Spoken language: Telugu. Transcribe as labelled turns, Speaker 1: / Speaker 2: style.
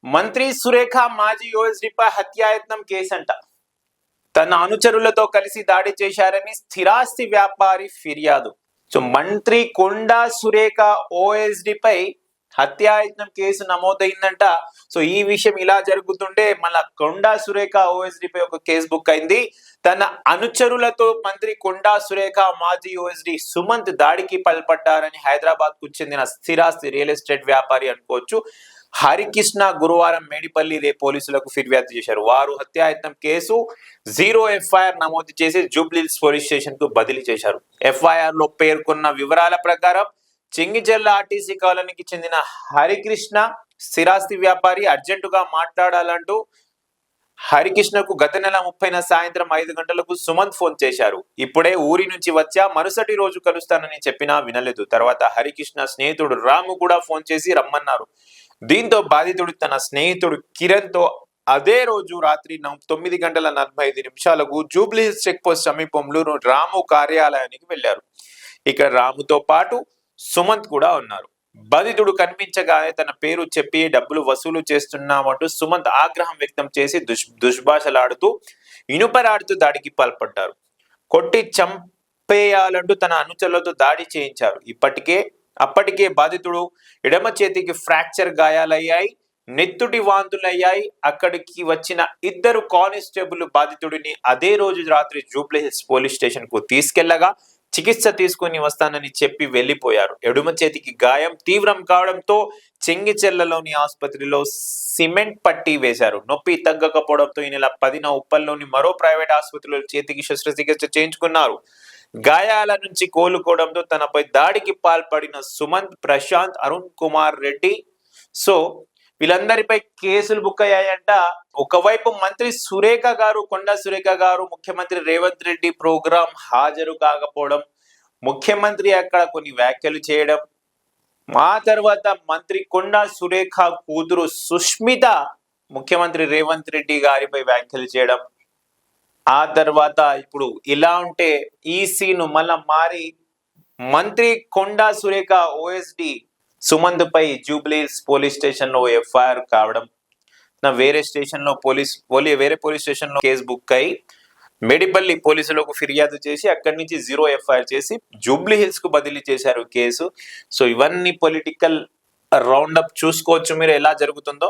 Speaker 1: మంత్రి సురేఖ మాజీ యోఎస్డీపై హత్యాయత్నం కేసంట. తన అనుచరులతో కలిసి దాడి చేశారని స్థిరాస్తి వ్యాపారి ఫిర్యాదు. సో మంత్రి కొండా సురేఖ ఓఎస్డిపై హత్యాయత్నం కేసు నమోదైందంట. సో ఈ విషయం ఇలా జరుగుతుంటే మళ్ళా కొండా సురేఖ ఓఎస్డిపై ఒక కేసు బుక్ అయింది. తన అనుచరులతో మంత్రి కొండా సురేఖ మాజీ ఓఎస్డి సుమంత్ దాడికి పాల్పడ్డారని హైదరాబాద్ కు చెందిన స్థిరాస్తి రియల్ ఎస్టేట్ వ్యాపారి అనుకోవచ్చు హరికృష్ణ గురువారం మేడిపల్లి పోలీసులకు ఫిర్యాదు చేశారు. వారు హత్యాయత్నం కేసు 0 ఎఫ్ఐఆర్ నమోదు చేసి జూబ్లీహిల్స్ పోలీస్ స్టేషన్ కు బదిలీ చేశారు. ఎఫ్ఐఆర్ లో పేర్కొన్న వివరాల ప్రకారం చెంగిచెర్ల ఆర్టీసీ కాలనీకి చెందిన హరికృష్ణ స్థిరాస్తి వ్యాపారి అర్జెంటుగా మాట్లాడాలంటూ హరికృష్ణకు గత నెల 30న సాయంత్రం 5 గంటలకు సుమంత్ ఫోన్ చేశారు. ఇప్పుడే ఊరి నుంచి వచ్చా, మరుసటి రోజు కలుస్తానని చెప్పినా వినలేదు. తర్వాత హరికృష్ణ స్నేహితుడు రాము కూడా ఫోన్ చేసి రమ్మన్నారు. దీంతో బాధితుడు తన స్నేహితుడు కిరణ్ తో అదే రోజు రాత్రి 9:45 జూబ్లీహిల్స్ చెక్ పోస్ట్ సమీపంలో రాము కార్యాలయానికి వెళ్లారు. ఇక రాముతో పాటు సుమంత్ కూడా ఉన్నారు. బాధితుడు కనిపించగానే తన పేరు చెప్పి డబ్బులు వసూలు చేస్తున్నామంటూ సుమంత్ ఆగ్రహం వ్యక్తం చేసి దుష్భాషలాడుతూ ఇనుపరాడుతూ దాడికి పాల్పడ్డారు. కొట్టి చంపేయాలంటూ తన అనుచరులతో దాడి చేయించారు. అప్పటికే బాధితుడు ఎడమ చేతికి ఫ్రాక్చర్ గాయాలయ్యాయి, నెత్తుటి వాంతులయ్యాయి. అక్కడికి వచ్చిన 2 కానిస్టేబుల్ బాధితుడిని అదే రోజు రాత్రి జూబ్లీహిల్స్ పోలీస్ స్టేషన్ కు తీసుకెళ్లగా చికిత్స తీసుకుని వస్తానని చెప్పి వెళ్లిపోయారు. ఎడమ చేతికి గాయం తీవ్రం కావడంతో చెంగిచెర్లలోని ఆసుపత్రిలో సిమెంట్ పట్టి వేశారు. నొప్పి తగ్గకపోవడంతో ఈ నెల 10న ఉప్పల్లోని మరో ప్రైవేట్ ఆసుపత్రిలో చేతికి శస్త్రచికిత్స చేయించుకున్నారు. గాయాల నుంచి కోలుకోవడంతో తనపై దాడికి పాల్పడిన సుమంత్, ప్రశాంత్, అరుణ్ కుమార్ రెడ్డి సో వీళ్ళందరిపై కేసులు బుక్ అయ్యాయంట. ఒకవైపు మంత్రి సురేఖ గారు, కొండా సురేఖ గారు ముఖ్యమంత్రి రేవంత్ రెడ్డి ప్రోగ్రాం హాజరు కాకపోవడం, ముఖ్యమంత్రి అక్కడ కొన్ని వ్యాఖ్యలు చేయడం, ఆ తర్వాత మంత్రి కొండా సురేఖ కూతురు సుష్మిత ముఖ్యమంత్రి రేవంత్ రెడ్డి గారిపై వ్యాఖ్యలు చేయడం, ఆ తర్వాత ఇప్పుడు ఇలా ఉంటే ఈ సీను మళ్ళా మారి మంత్రి కొండా సురేఖ ఓఎస్డి సుమంత్ పై జూబ్లీహిల్స్ పోలీస్ స్టేషన్ లో ఎఫ్ఐఆర్ కావడం, వేరే పోలీస్ స్టేషన్ లో కేసు బుక్ అయి మేడిపల్లి పోలీసులకు ఫిర్యాదు చేసి అక్కడి నుంచి 0 ఎఫ్ఐఆర్ చేసి జూబ్లీహిల్స్ కు బదిలీ చేశారు కేసు. సో ఇవన్నీ పొలిటికల్ రౌండప్ చూసుకోవచ్చు మీరు ఎలా జరుగుతుందో.